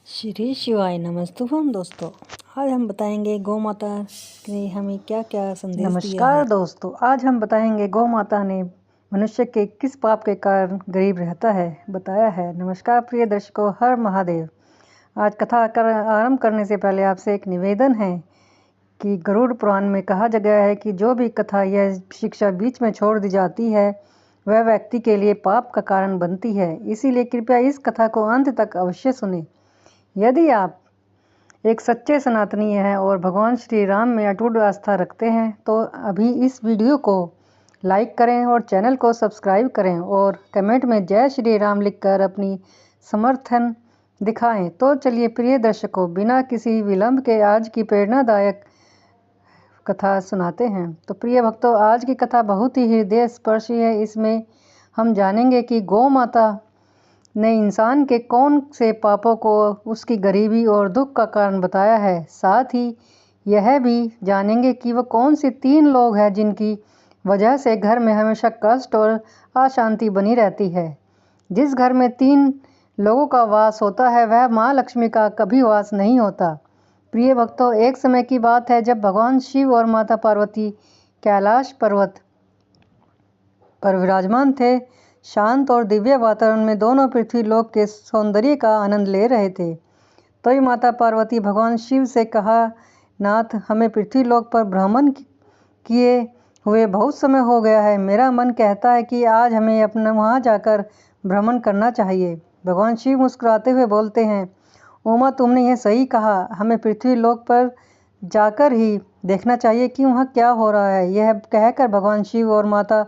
श्री शिवाय नमस्तुभम दोस्तों। आज हम बताएंगे गौ माता ने हमें क्या क्या संदेश दिया है। नमस्कार दोस्तों, आज हम बताएंगे गौ माता ने मनुष्य के किस पाप के कारण गरीब रहता है बताया है। नमस्कार प्रिय दर्शकों, हर महादेव। आज कथा आरंभ करने से पहले आपसे एक निवेदन है कि गरुड़ पुराण में कहा गया है कि जो भी कथा या शिक्षा बीच में छोड़ दी जाती है वह व्यक्ति के लिए पाप का कारण बनती है। इसीलिए कृपया इस कथा को अंत तक अवश्य सुने। यदि आप एक सच्चे सनातनी हैं और भगवान श्री राम में अटूट आस्था रखते हैं तो अभी इस वीडियो को लाइक करें और चैनल को सब्सक्राइब करें और कमेंट में जय श्री राम लिखकर अपनी समर्थन दिखाएं। तो चलिए प्रिय दर्शकों, बिना किसी विलंब के आज की प्रेरणादायक कथा सुनाते हैं। तो प्रिय भक्तों, आज की कथा बहुत ही हृदय स्पर्शी है। इसमें हम जानेंगे कि गौ माता ने इंसान के कौन से पापों को उसकी गरीबी और दुख का कारण बताया है। साथ ही यह भी जानेंगे कि वह कौन से 3 लोग हैं जिनकी वजह से घर में हमेशा कष्ट और अशांति बनी रहती है। जिस घर में 3 लोगों का वास होता है वह माँ लक्ष्मी का कभी वास नहीं होता। प्रिय भक्तों, एक समय की बात है जब भगवान शिव और माता पार्वती कैलाश पर्वत पर विराजमान थे। शांत और दिव्य वातावरण में दोनों पृथ्वी लोक के सौंदर्य का आनंद ले रहे थे। तो ही माता पार्वती भगवान शिव से कहा, नाथ, हमें पृथ्वी लोक पर भ्रमण किए हुए बहुत समय हो गया है। मेरा मन कहता है कि आज हमें अपना वहाँ जाकर भ्रमण करना चाहिए। भगवान शिव मुस्कुराते हुए बोलते हैं, उमा, तुमने यह सही कहा। हमें पृथ्वी लोक पर जाकर ही देखना चाहिए कि वहाँ क्या हो रहा है। यह कहकर भगवान शिव और माता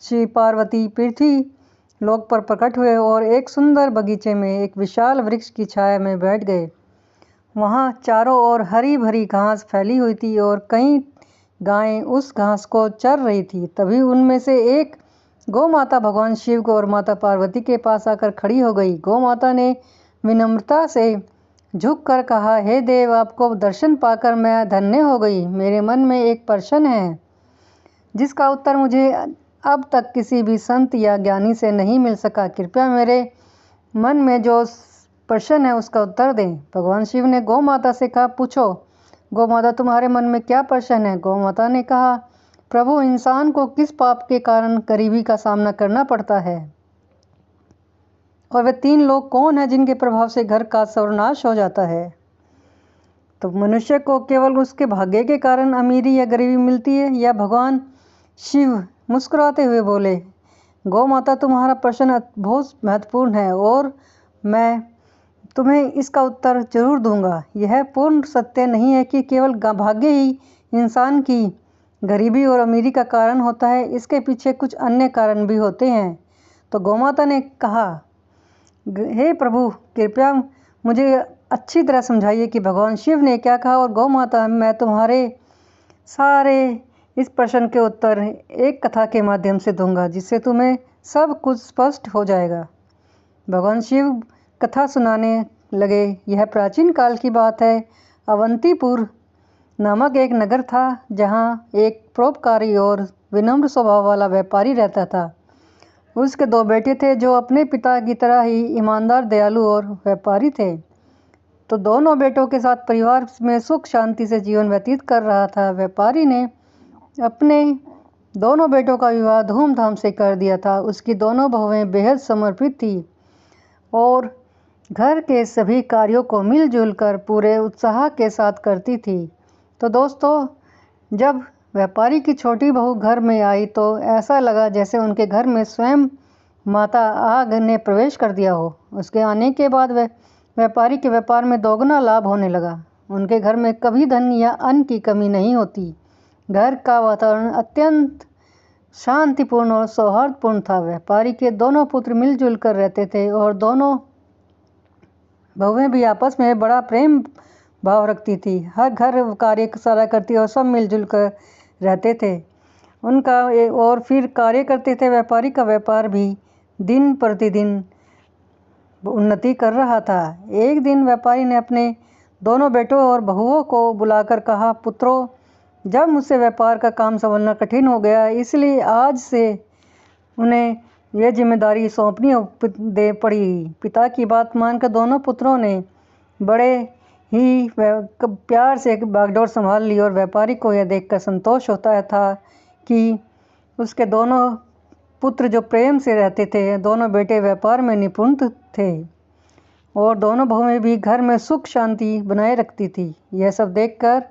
श्री पार्वती पृथ्वी लोक पर प्रकट हुए और एक सुंदर बगीचे में एक विशाल वृक्ष की छाया में बैठ गए। वहाँ चारों ओर हरी भरी घास फैली हुई थी और कई गायें उस घास को चर रही थी। तभी उनमें से एक गौ माता भगवान शिव को और माता पार्वती के पास आकर खड़ी हो गई। गौ माता ने विनम्रता से झुककर कहा, हे देव, आपको दर्शन पाकर मैं धन्य हो गई। मेरे मन में एक प्रश्न है जिसका उत्तर मुझे अब तक किसी भी संत या ज्ञानी से नहीं मिल सका। कृपया मेरे मन में जो प्रश्न है उसका उत्तर दें। भगवान शिव ने गौ माता से कहा, पूछो गौ माता, तुम्हारे मन में क्या प्रश्न है। गौ माता ने कहा, प्रभु, इंसान को किस पाप के कारण गरीबी का सामना करना पड़ता है और वे 3 लोग कौन हैं जिनके प्रभाव से घर का सर्वनाश हो जाता है। तो मनुष्य को केवल उसके भाग्य के कारण अमीरी या गरीबी मिलती है या भगवान शिव मुस्कुराते हुए बोले, गौ माता, तुम्हारा प्रश्न बहुत महत्वपूर्ण है और मैं तुम्हें इसका उत्तर जरूर दूंगा। यह पूर्ण सत्य नहीं है कि केवल भाग्य ही इंसान की गरीबी और अमीरी का कारण होता है। इसके पीछे कुछ अन्य कारण भी होते हैं। तो गौ माता ने कहा, हे प्रभु, कृपया मुझे अच्छी तरह समझाइए कि भगवान शिव ने क्या कहा। और गौ माता, मैं तुम्हारे सारे इस प्रश्न के उत्तर एक कथा के माध्यम से दूंगा जिससे तुम्हें सब कुछ स्पष्ट हो जाएगा। भगवान शिव कथा सुनाने लगे। यह प्राचीन काल की बात है। अवंतीपुर नामक एक नगर था जहाँ एक परोपकारी और विनम्र स्वभाव वाला व्यापारी रहता था। उसके 2 बेटे थे जो अपने पिता की तरह ही ईमानदार, दयालु और व्यापारी थे। तो दोनों बेटों के साथ परिवार में सुख शांति से जीवन व्यतीत कर रहा था। व्यापारी ने अपने दोनों बेटों का विवाह धूमधाम से कर दिया था। उसकी दोनों बहुएं बेहद समर्पित थी और घर के सभी कार्यों को मिलजुल कर पूरे उत्साह के साथ करती थी। तो दोस्तों, जब व्यापारी की छोटी बहू घर में आई तो ऐसा लगा जैसे उनके घर में स्वयं माता आग ने प्रवेश कर दिया हो। उसके आने के बाद व्यापारी के व्यापार में दोगुना लाभ होने लगा। उनके घर में कभी धन या अन्न की कमी नहीं होती। घर का वातावरण अत्यंत शांतिपूर्ण और सौहार्दपूर्ण था। व्यापारी के दोनों पुत्र मिलजुल कर रहते थे और दोनों बहुएं भी आपस में बड़ा प्रेम भाव रखती थी। हर घर कार्य सारा करती और सब मिलजुल कर रहते थे उनका और फिर कार्य करते थे। व्यापारी का व्यापार भी दिन प्रतिदिन उन्नति कर रहा था। एक दिन व्यापारी ने अपने दोनों बेटों और बहुओं को बुलाकर कहा, पुत्रों, जब मुझसे व्यापार का काम संभालना कठिन हो गया, इसलिए आज से उन्हें यह जिम्मेदारी सौंपनी दे पड़ी। पिता की बात मानकर दोनों पुत्रों ने बड़े ही प्यार से बागडोर संभाल ली और व्यापारी को यह देखकर संतोष होता था कि उसके दोनों पुत्र जो प्रेम से रहते थे, दोनों बेटे व्यापार में निपुण थे और दोनों बहुएं भी घर में सुख शांति बनाए रखती थी। यह सब देखकर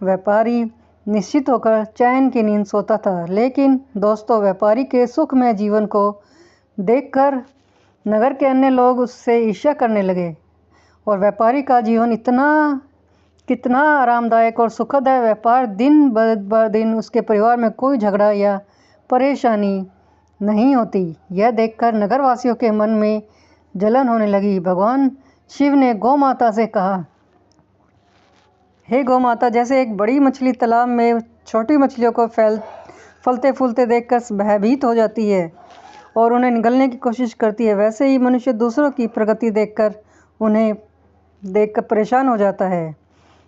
व्यापारी निश्चित होकर चैन की नींद सोता था। लेकिन दोस्तों, व्यापारी के सुखमय जीवन को देखकर नगर के अन्य लोग उससे ईर्ष्या करने लगे और व्यापारी का जीवन कितना आरामदायक और सुखद है। व्यापार दिन ब दिन उसके परिवार में कोई झगड़ा या परेशानी नहीं होती। यह देखकर नगरवासियों के मन में जलन होने लगी। भगवान शिव ने गौ माता से कहा, हे गौ माता, जैसे एक बड़ी मछली तालाब में छोटी मछलियों को फलते फूलते देखकर भयभीत हो जाती है और उन्हें निगलने की कोशिश करती है, वैसे ही मनुष्य दूसरों की प्रगति देखकर उन्हें देखकर परेशान हो जाता है,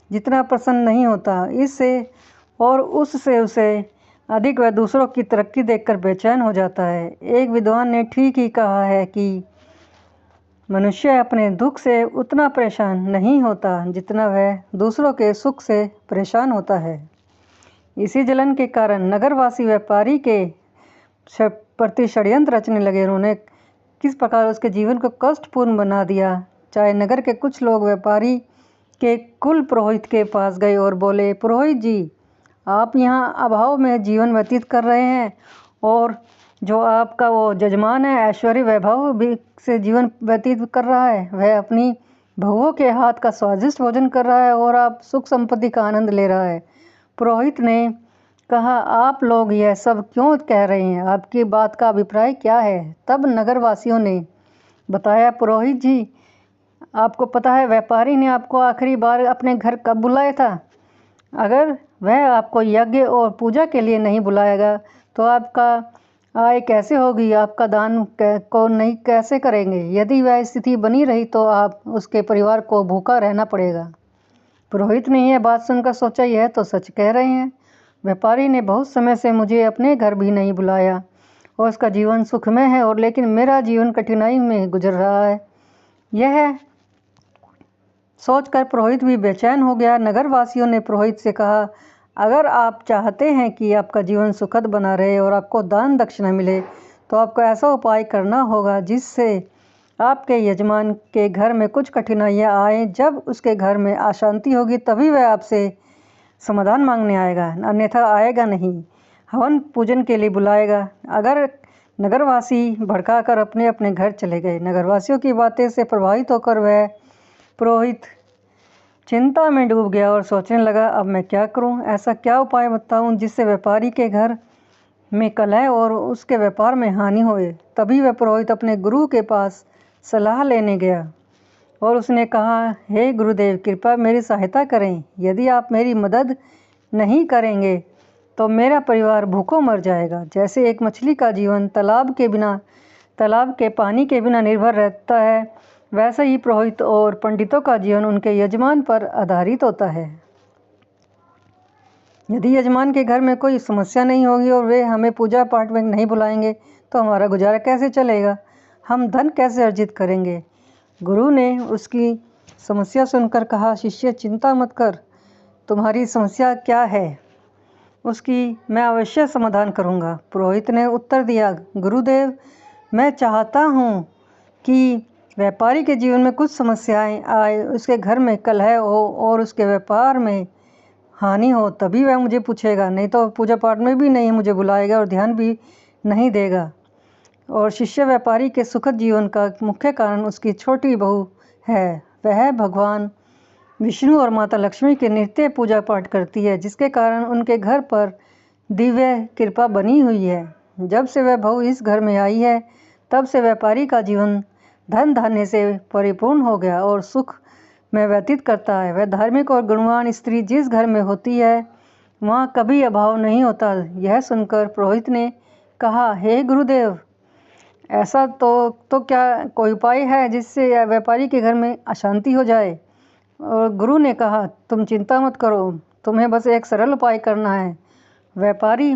जितना प्रसन्न नहीं होता। इससे और उससे उसे अधिक वह दूसरों की तरक्की देखकर बेचैन हो जाता है। एक विद्वान ने ठीक ही कहा है कि मनुष्य अपने दुख से उतना परेशान नहीं होता जितना वह दूसरों के सुख से परेशान होता है। इसी जलन के कारण नगरवासी व्यापारी के प्रति षड्यंत्र रचने लगे। उन्होंने किस प्रकार उसके जीवन को कष्टपूर्ण बना दिया। चाहे नगर के कुछ लोग व्यापारी के कुल पुरोहित के पास गए और बोले, पुरोहित जी, आप यहाँ अभाव में जीवन व्यतीत कर रहे हैं और जो आपका वो जजमान है ऐश्वर्य वैभव भी से जीवन व्यतीत कर रहा है, वह अपनी बहुओं के हाथ का स्वादिष्ट भोजन कर रहा है और आप सुख संपत्ति का आनंद ले रहा है। पुरोहित ने कहा, आप लोग यह सब क्यों कह रहे हैं? आपकी बात का अभिप्राय क्या है? तब नगरवासियों ने बताया, पुरोहित जी, आपको पता है व्यापारी ने आपको आखिरी बार अपने घर कब बुलाया था? अगर वह आपको यज्ञ और पूजा के लिए नहीं बुलाएगा तो आपका आय कैसे होगी? आपका दान को नहीं कैसे करेंगे? यदि वह स्थिति बनी रही तो आप उसके परिवार को भूखा रहना पड़ेगा। पुरोहित ने यह बात सुनकर सोचा, यह तो सच कह रहे हैं। व्यापारी ने बहुत समय से मुझे अपने घर भी नहीं बुलाया और उसका जीवन सुखमय है, और लेकिन मेरा जीवन कठिनाई में गुजर रहा है। यह सोचकर पुरोहित भी बेचैन हो गया। नगरवासियों ने पुरोहित से कहा, अगर आप चाहते हैं कि आपका जीवन सुखद बना रहे और आपको दान दक्षिणा मिले तो आपको ऐसा उपाय करना होगा जिससे आपके यजमान के घर में कुछ कठिनाइयाँ आए। जब उसके घर में अशांति होगी तभी वह आपसे समाधान मांगने आएगा, अन्यथा आएगा नहीं। हवन पूजन के लिए बुलाएगा। अगर नगरवासी भड़काकर अपने अपने घर चले गए। नगरवासियों की बातें से प्रभावित होकर वह पुरोहित चिंता में डूब गया और सोचने लगा, अब मैं क्या करूं? ऐसा क्या उपाय बताऊं जिससे व्यापारी के घर में कलह और उसके व्यापार में हानि होए। तभी वह पुरोहित अपने गुरु के पास सलाह लेने गया और उसने कहा, हे गुरुदेव, कृपया मेरी सहायता करें। यदि आप मेरी मदद नहीं करेंगे तो मेरा परिवार भूखों मर जाएगा। जैसे एक मछली का जीवन तालाब के पानी के बिना निर्भर रहता है, वैसे ही पुरोहित और पंडितों का जीवन उनके यजमान पर आधारित होता है। यदि यजमान के घर में कोई समस्या नहीं होगी और वे हमें पूजा पाठ में नहीं बुलाएंगे तो हमारा गुजारा कैसे चलेगा? हम धन कैसे अर्जित करेंगे? गुरु ने उसकी समस्या सुनकर कहा, शिष्य, चिंता मत कर। तुम्हारी समस्या क्या है उसकी मैं अवश्य समाधान करूँगा। पुरोहित ने उत्तर दिया, गुरुदेव, मैं चाहता हूँ कि व्यापारी के जीवन में कुछ समस्याएं आए, उसके घर में कलह हो और उसके व्यापार में हानि हो, तभी वह मुझे पूछेगा, नहीं तो पूजा पाठ में भी नहीं मुझे बुलाएगा और ध्यान भी नहीं देगा। और शिष्य व्यापारी के सुखद जीवन का मुख्य कारण उसकी छोटी बहू है। वह भगवान विष्णु और माता लक्ष्मी के नित्य पूजा पाठ करती है, जिसके कारण उनके घर पर दिव्य कृपा बनी हुई है। जब से वह बहू इस घर में आई है तब से व्यापारी का जीवन धन धान्य से परिपूर्ण हो गया और सुख में व्यतीत करता है। वह धार्मिक और गुणवान स्त्री जिस घर में होती है वहाँ कभी अभाव नहीं होता। यह सुनकर पुरोहित ने कहा, हे गुरुदेव, ऐसा तो क्या कोई उपाय है जिससे व्यापारी के घर में अशांति हो जाए? और गुरु ने कहा, तुम चिंता मत करो, तुम्हें बस एक सरल उपाय करना है। व्यापारी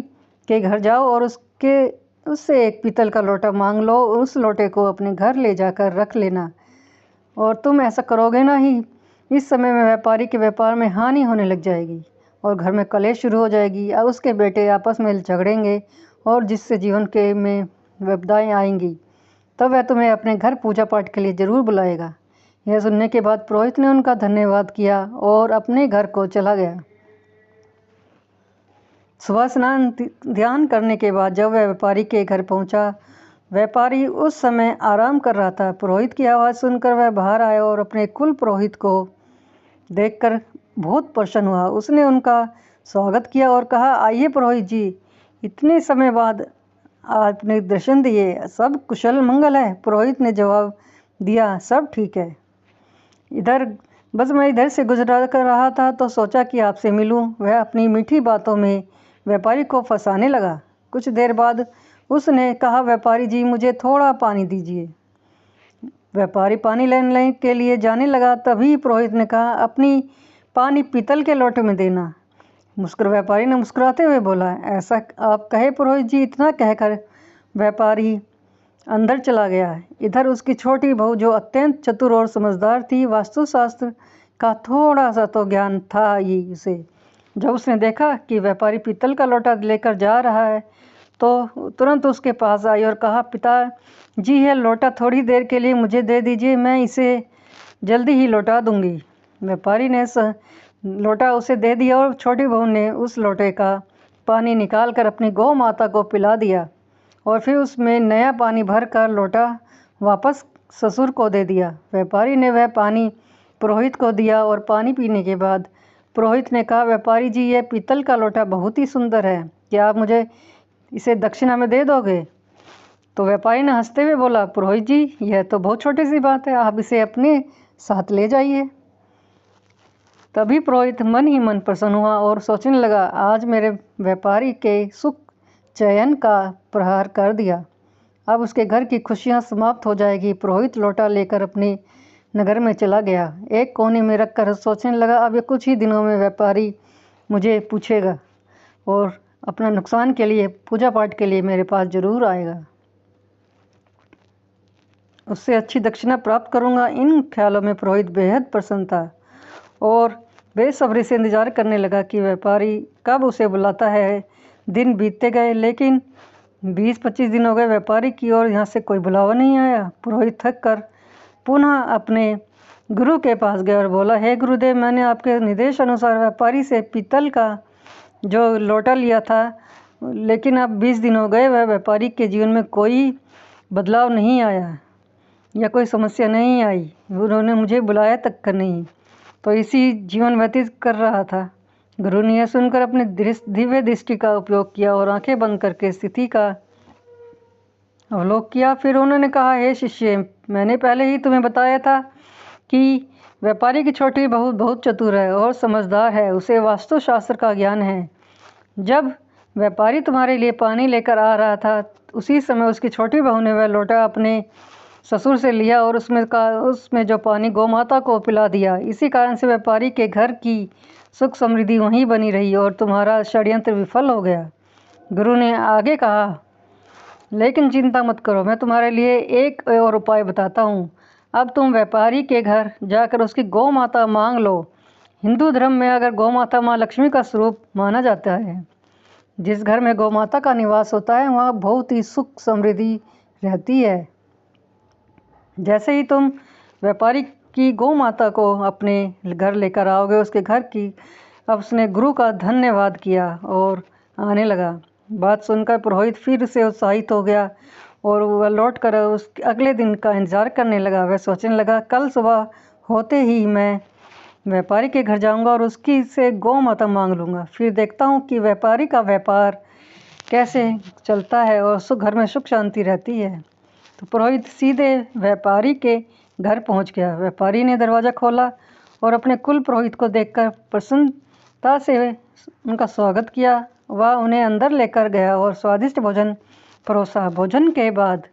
के घर जाओ और उससे एक पीतल का लोटा मांग लो। उस लोटे को अपने घर ले जाकर रख लेना और तुम ऐसा करोगे ना ही इस समय में व्यापारी के व्यापार में हानि होने लग जाएगी और घर में कलेश शुरू हो जाएगी। अब उसके बेटे आपस में झगड़ेंगे और जिससे जीवन के में विपदाएं आएंगी। तब वह तुम्हें अपने घर पूजा पाठ के लिए ज़रूर बुलाएगा। यह सुनने के बाद पुरोहित ने उनका धन्यवाद किया और अपने घर को चला गया। सुबह स्नान ध्यान करने के बाद जब वह व्यापारी के घर पहुंचा, व्यापारी उस समय आराम कर रहा था। पुरोहित की आवाज़ सुनकर वह बाहर आया और अपने कुल पुरोहित को देखकर बहुत प्रसन्न हुआ। उसने उनका स्वागत किया और कहा, आइए पुरोहित जी, इतने समय बाद आपने दर्शन दिए, सब कुशल मंगल है। पुरोहित ने जवाब दिया, सब ठीक है। मैं इधर से गुजरा कर रहा था तो सोचा कि आपसे मिलूं। वह अपनी मीठी बातों में व्यापारी को फंसाने लगा। कुछ देर बाद उसने कहा, व्यापारी जी, मुझे थोड़ा पानी दीजिए। व्यापारी पानी लेने के लिए जाने लगा, तभी पुरोहित ने कहा, अपनी पानी पीतल के लोटे में देना। व्यापारी ने मुस्कुराते हुए बोला, ऐसा आप कहे पुरोहित जी। इतना कहकर व्यापारी अंदर चला गया। इधर उसकी छोटी बहू, जो अत्यंत चतुर और समझदार थी, वास्तुशास्त्र का थोड़ा सा तो ज्ञान था ही उसे। जब उसने देखा कि व्यापारी पीतल का लोटा लेकर जा रहा है तो तुरंत उसके पास आई और कहा, पिता जी, यह लोटा थोड़ी देर के लिए मुझे दे दीजिए, मैं इसे जल्दी ही लौटा दूंगी। व्यापारी ने लोटा उसे दे दिया और छोटी बहू ने उस लोटे का पानी निकाल कर अपनी गौ माता को पिला दिया और फिर उसमें नया पानी भर कर लोटा वापस ससुर को दे दिया। व्यापारी ने वह पानी पुरोहित को दिया और पानी पीने के बाद पुरोहित ने कहा, व्यापारी जी, यह पीतल का लोटा बहुत ही सुंदर है, क्या आप मुझे इसे दक्षिणा में दे दोगे? तो व्यापारी ने हंसते हुए बोला, पुरोहित जी, यह तो बहुत छोटी सी बात है, आप इसे अपने साथ ले जाइए। तभी पुरोहित मन ही मन प्रसन्न हुआ और सोचने लगा, आज मेरे व्यापारी के सुख चयन का प्रहार कर दिया, अब उसके घर की खुशियां समाप्त हो जाएगी। पुरोहित लोटा लेकर अपने नगर में चला गया। एक कोने में रखकर सोचने लगा, अब ये कुछ ही दिनों में व्यापारी मुझे पूछेगा और अपना नुकसान के लिए, पूजा पाठ के लिए मेरे पास ज़रूर आएगा। उससे अच्छी दक्षिणा प्राप्त करूंगा। इन ख्यालों में पुरोहित बेहद प्रसन्न था और बेसब्री से इंतज़ार करने लगा कि व्यापारी कब उसे बुलाता है। दिन बीतते गए, लेकिन 20-25 दिन हो गए व्यापारी की और यहाँ से कोई बुलावा नहीं आया। पुरोहित थक कर पुनः अपने गुरु के पास गया और बोला, हे गुरुदेव, मैंने आपके निर्देश अनुसार व्यापारी से पीतल का जो लोटा लिया था, लेकिन अब 20 दिन हो गए, वह व्यापारी के जीवन में कोई बदलाव नहीं आया या कोई समस्या नहीं आई। उन्होंने मुझे बुलाया तक कर नहीं, तो इसी जीवन व्यतीत कर रहा था। गुरु ने यह सुनकर अपने दिव्य दृष्टि का उपयोग किया और आंखें बंद करके स्थिति का अवलोकन किया। फिर उन्होंने कहा, हे शिष्य, मैंने पहले ही तुम्हें बताया था कि व्यापारी की छोटी बहू बहुत चतुर है और समझदार है, उसे वास्तुशास्त्र का ज्ञान है। जब व्यापारी तुम्हारे लिए पानी लेकर आ रहा था, उसी समय उसकी छोटी बहू ने वह लोटा अपने ससुर से लिया और उसमें जो पानी गौ माता को पिला दिया। इसी कारण से व्यापारी के घर की सुख समृद्धि वहीं बनी रही और तुम्हारा षड्यंत्र विफल हो गया। गुरु ने आगे कहा, लेकिन चिंता मत करो, मैं तुम्हारे लिए एक और उपाय बताता हूँ। अब तुम व्यापारी के घर जाकर उसकी गौ माता मांग लो। हिंदू धर्म में अगर गौ माता माँ लक्ष्मी का स्वरूप माना जाता है, जिस घर में गौ माता का निवास होता है वहाँ बहुत ही सुख समृद्धि रहती है। जैसे ही तुम व्यापारी की गौ माता को अपने घर लेकर आओगे, उसके घर की, अब उसने गुरु का धन्यवाद किया और आने लगा। बात सुनकर पुरोहित फिर से उत्साहित हो गया और वह लौट कर उस अगले दिन का इंतज़ार करने लगा। वह सोचने लगा, कल सुबह होते ही मैं व्यापारी के घर जाऊंगा और उसकी से गौ माता मांग लूँगा। फिर देखता हूँ कि व्यापारी का व्यापार कैसे चलता है और घर में सुख शांति रहती है। तो पुरोहित सीधे व्यापारी के घर पहुंच गया। व्यापारी ने दरवाज़ा खोला और अपने कुल पुरोहित को देखकर प्रसन्नता से उनका स्वागत किया। वह उन्हें अंदर लेकर गया और स्वादिष्ट भोजन परोसा। भोजन के बाद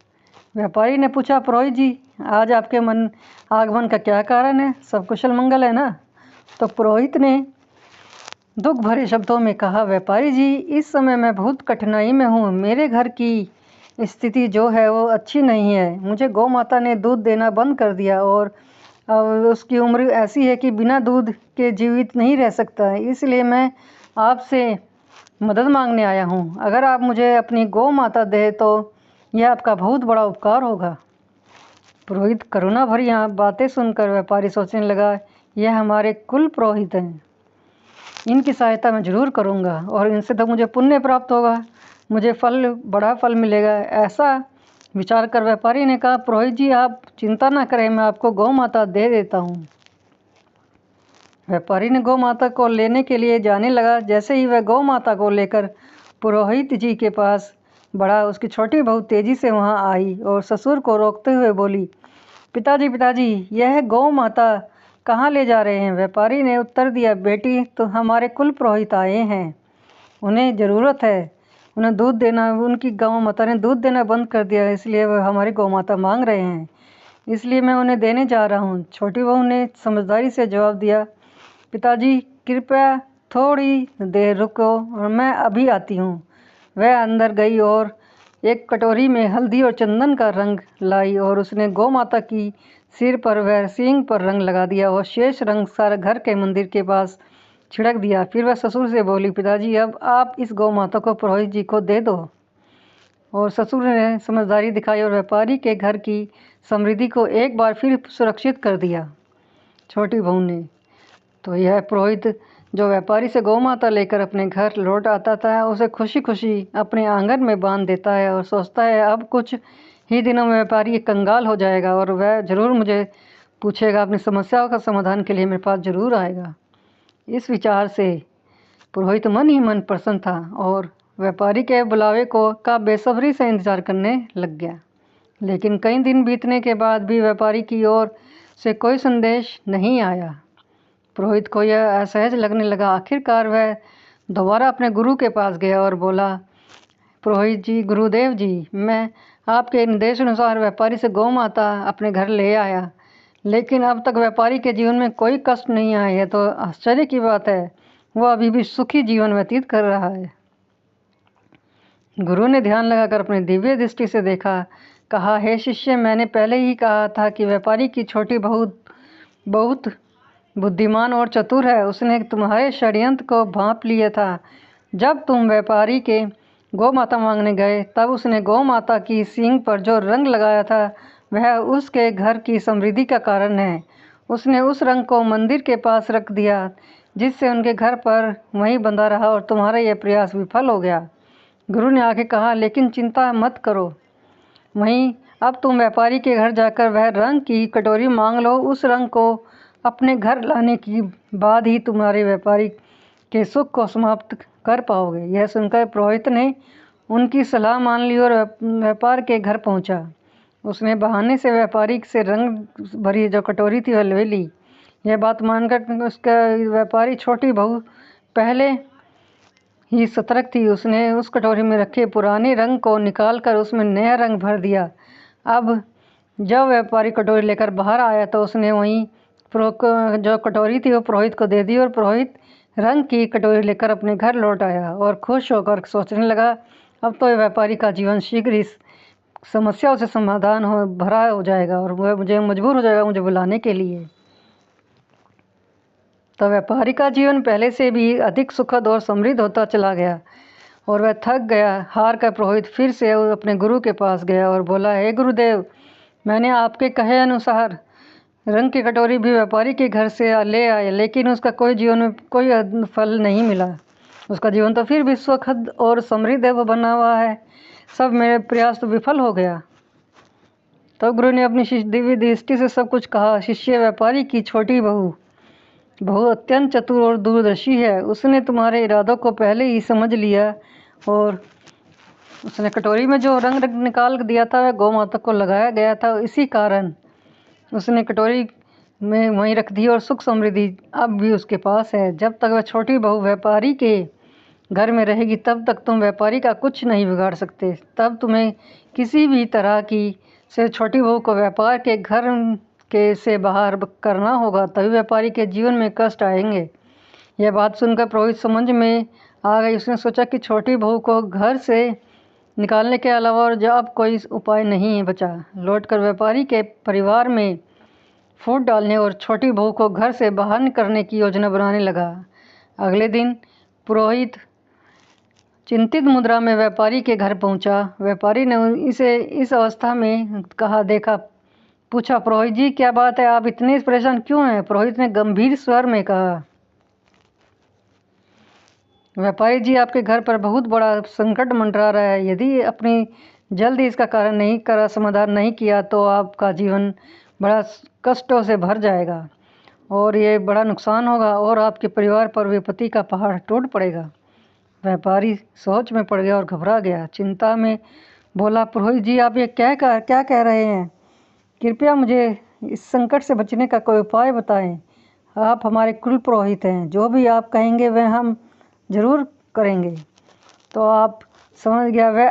व्यापारी ने पूछा, पुरोहित जी, आज आपके आगमन का क्या कारण है? सब कुशल मंगल है ना? तो पुरोहित ने दुख भरे शब्दों में कहा, व्यापारी जी, इस समय मैं बहुत कठिनाई में हूँ। मेरे घर की स्थिति जो है वो अच्छी नहीं है। मुझे गौ माता ने दूध देना बंद कर दिया और और उसकी उम्र ऐसी है कि बिना दूध के जीवित नहीं रह सकता है, इसलिए मैं आपसे मदद मांगने आया हूँ। अगर आप मुझे अपनी गौ माता दे तो यह आपका बहुत बड़ा उपकार होगा। पुरोहित करुणा भरी यहाँ बातें सुनकर व्यापारी सोचने लगा, यह हमारे कुल पुरोहित हैं, इनकी सहायता मैं जरूर करूँगा और इनसे तो मुझे पुण्य प्राप्त होगा, मुझे बड़ा फल मिलेगा। ऐसा विचार कर व्यापारी ने कहा, पुरोहित जी आप चिंता ना करें, मैं आपको गौ माता दे देता हूँ। व्यापारी ने गौ माता को लेने के लिए जाने लगा। जैसे ही वह गौ माता को लेकर पुरोहित जी के पास बढ़ा, उसकी छोटी बहू तेजी से वहां आई और ससुर को रोकते हुए बोली, पिताजी यह गौ माता कहाँ ले जा रहे हैं? व्यापारी ने उत्तर दिया, बेटी तो हमारे कुल पुरोहित आए हैं, उन्हें ज़रूरत है, उन्हें दूध देना, उनकी गौ माता ने दूध देना बंद कर दिया, इसलिए वह हमारी गौ माता मांग रहे हैं, इसलिए मैं उन्हें देने जा रहा हूँ। छोटी बहू ने समझदारी से जवाब दिया, पिताजी कृपया थोड़ी देर रुको और मैं अभी आती हूँ। वह अंदर गई और एक कटोरी में हल्दी और चंदन का रंग लाई और उसने गौ माता की सिर पर व सींग पर रंग लगा दिया और शेष रंग सारा घर के मंदिर के पास छिड़क दिया। फिर वह ससुर से बोली, पिताजी अब आप इस गौ माता को पुरोहित जी को दे दो। और ससुर ने समझदारी दिखाई और व्यापारी के घर की समृद्धि को एक बार फिर सुरक्षित कर दिया। छोटी बहू ने तो यह पुरोहित जो व्यापारी से गौ माता लेकर अपने घर लौट आता था, उसे खुशी खुशी अपने आंगन में बांध देता है और सोचता है अब कुछ ही दिनों में व्यापारी कंगाल हो जाएगा और वह ज़रूर मुझे पूछेगा, अपनी समस्याओं का समाधान के लिए मेरे पास ज़रूर आएगा। इस विचार से पुरोहित मन ही मन प्रसन्न था और व्यापारी के बुलावे का बेसब्री से इंतजार करने लग गया। लेकिन कई दिन बीतने के बाद भी व्यापारी की ओर से कोई संदेश नहीं आया। पुरोहित को यह असहज लगने लगा। आखिरकार वह दोबारा अपने गुरु के पास गया और बोला, पुरोहित जी, गुरुदेव जी, मैं आपके निर्देश अनुसार व्यापारी से गौ माता अपने घर ले आया, लेकिन अब तक व्यापारी के जीवन में कोई कष्ट नहीं आया है, तो आश्चर्य की बात है, वह अभी भी सुखी जीवन व्यतीत कर रहा है। गुरु ने ध्यान लगाकर अपनी दिव्य दृष्टि से देखा, कहा, हे शिष्य, मैंने पहले ही कहा था कि व्यापारी की छोटी बहू बहुत बुद्धिमान और चतुर है, उसने तुम्हारे षड्यंत्र को भांप लिया था। जब तुम व्यापारी के गौ माता मांगने गए तब उसने गौ माता की सींग पर जो रंग लगाया था वह उसके घर की समृद्धि का कारण है। उसने उस रंग को मंदिर के पास रख दिया, जिससे उनके घर पर वहीं बंधा रहा और तुम्हारा यह प्रयास विफल हो गया। गुरु ने आगे कहा, लेकिन चिंता मत करो, वहीं अब तुम व्यापारी के घर जाकर वह रंग की कटोरी मांग लो। उस रंग को अपने घर लाने की बाद ही तुम्हारे व्यापारी के सुख को समाप्त कर पाओगे। यह सुनकर पुरोहित ने उनकी सलाह मान ली और व्यापार के घर पहुंचा। उसने बहाने से व्यापारी से रंग भरी जो कटोरी थी वह ले ली। यह बात मानकर उसका व्यापारी छोटी बहू पहले ही सतर्क थी। उसने उस कटोरी में रखे पुराने रंग को निकालकर उसमें नया रंग भर दिया। अब जब व्यापारी कटोरी लेकर बाहर आया तो उसने वहीं जो कटोरी थी वो पुरोहित को दे दी और पुरोहित रंग की कटोरी लेकर अपने घर लौट आया और खुश होकर सोचने लगा, अब तो व्यापारी का जीवन शीघ्र इस समस्याओं से समाधान भरा हो जाएगा और वह मुझे मजबूर हो जाएगा मुझे बुलाने के लिए। तो व्यापारी का जीवन पहले से भी अधिक सुखद और समृद्ध होता चला गया और वह थक गया। हार कर पुरोहित फिर से अपने गुरु के पास गया और बोला, हे गुरुदेव, मैंने आपके कहे अनुसार रंग की कटोरी भी व्यापारी के घर से ले आया, लेकिन उसका कोई जीवन में कोई फल नहीं मिला। उसका जीवन तो फिर भी सुखद और समृद्ध बना हुआ है। सब मेरे प्रयास तो विफल हो गया। तो गुरु ने अपनी दिव्य दृष्टि से सब कुछ कहा। शिष्य, व्यापारी की छोटी बहू अत्यंत चतुर और दूरदर्शी है। उसने तुम्हारे इरादों को पहले ही समझ लिया और उसने कटोरी में जो रंग निकाल दिया था वह गौ माता को लगाया गया था। इसी कारण उसने कटोरी में वहीं रख दी और सुख समृद्धि अब भी उसके पास है। जब तक वह छोटी बहू व्यापारी के घर में रहेगी तब तक तुम व्यापारी का कुछ नहीं बिगाड़ सकते। तब तुम्हें किसी भी तरह की से छोटी बहू को व्यापार के घर के से बाहर करना होगा, तभी व्यापारी के जीवन में कष्ट आएंगे। यह बात सुनकर पुरोहित समझ में आ गई। उसने सोचा कि छोटी बहू को घर से निकालने के अलावा और अब कोई उपाय नहीं बचा। लौटकर व्यापारी के परिवार में फूट डालने और छोटी बहू को घर से बाहर करने की योजना बनाने लगा। अगले दिन पुरोहित चिंतित मुद्रा में व्यापारी के घर पहुंचा। व्यापारी ने इसे इस अवस्था में पूछा, पुरोहित जी क्या बात है, आप इतने परेशान क्यों हैं? पुरोहित ने गंभीर स्वर में कहा, व्यापारी जी आपके घर पर बहुत बड़ा संकट मंडरा रहा है। यदि अपनी जल्दी इसका समाधान नहीं किया तो आपका जीवन बड़ा कष्टों से भर जाएगा और ये बड़ा नुकसान होगा और आपके परिवार पर विपत्ति का पहाड़ टूट पड़ेगा। व्यापारी सोच में पड़ गया और घबरा गया। चिंता में बोला, पुरोहित जी आप ये क्या कह रहे हैं? कृपया मुझे इस संकट से बचने का कोई उपाय बताएं। आप हमारे कुल पुरोहित हैं, जो भी आप कहेंगे वह हम ज़रूर करेंगे। तो आप समझ गया वह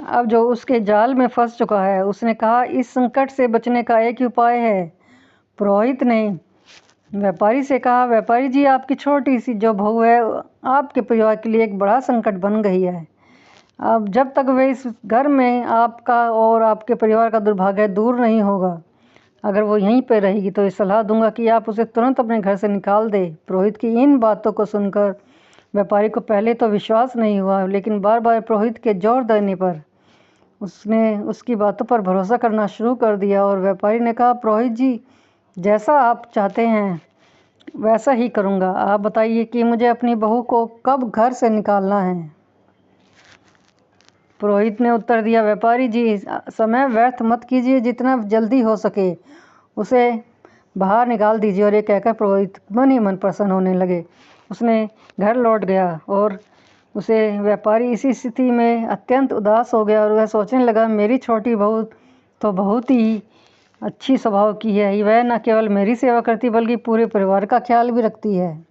अब जो उसके जाल में फंस चुका है। उसने कहा, इस संकट से बचने का एक ही उपाय है। पुरोहित ने व्यापारी से कहा, व्यापारी जी आपकी छोटी सी जो बहू है आपके परिवार के लिए एक बड़ा संकट बन गई है। अब जब तक वे इस घर में आपका और आपके परिवार का दुर्भाग्य दूर नहीं होगा, अगर वो यहीं पर रहेगी तो ये सलाह दूंगा कि आप उसे तुरंत अपने घर से निकाल दे। पुरोहित की इन बातों को सुनकर व्यापारी को पहले तो विश्वास नहीं हुआ, लेकिन बार बार पुरोहित के जोर देने पर उसने उसकी बातों पर भरोसा करना शुरू कर दिया। और व्यापारी ने कहा, पुरोहित जी जैसा आप चाहते हैं वैसा ही करूँगा। आप बताइए कि मुझे अपनी बहू को कब घर से निकालना है? पुरोहित ने उत्तर दिया, व्यापारी जी समय व्यर्थ मत कीजिए, जितना जल्दी हो सके उसे बाहर निकाल दीजिए। और ये कहकर पुरोहित मन ही मन प्रसन्न होने लगे। उसने घर लौट गया और उसे व्यापारी इसी स्थिति में अत्यंत उदास हो गया और वह सोचने लगा, मेरी छोटी बहू तो बहुत ही अच्छी स्वभाव की है। वह न केवल मेरी सेवा करती बल्कि पूरे परिवार का ख्याल भी रखती है,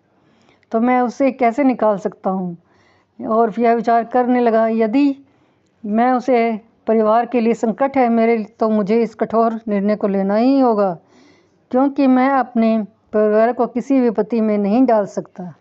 तो मैं उसे कैसे निकाल सकता हूँ? और यह विचार करने लगा, यदि मैं उसे परिवार के लिए संकट है मेरे, तो मुझे इस कठोर निर्णय को लेना ही होगा, क्योंकि मैं अपने परिवार को किसी विपत्ति में नहीं डाल सकता।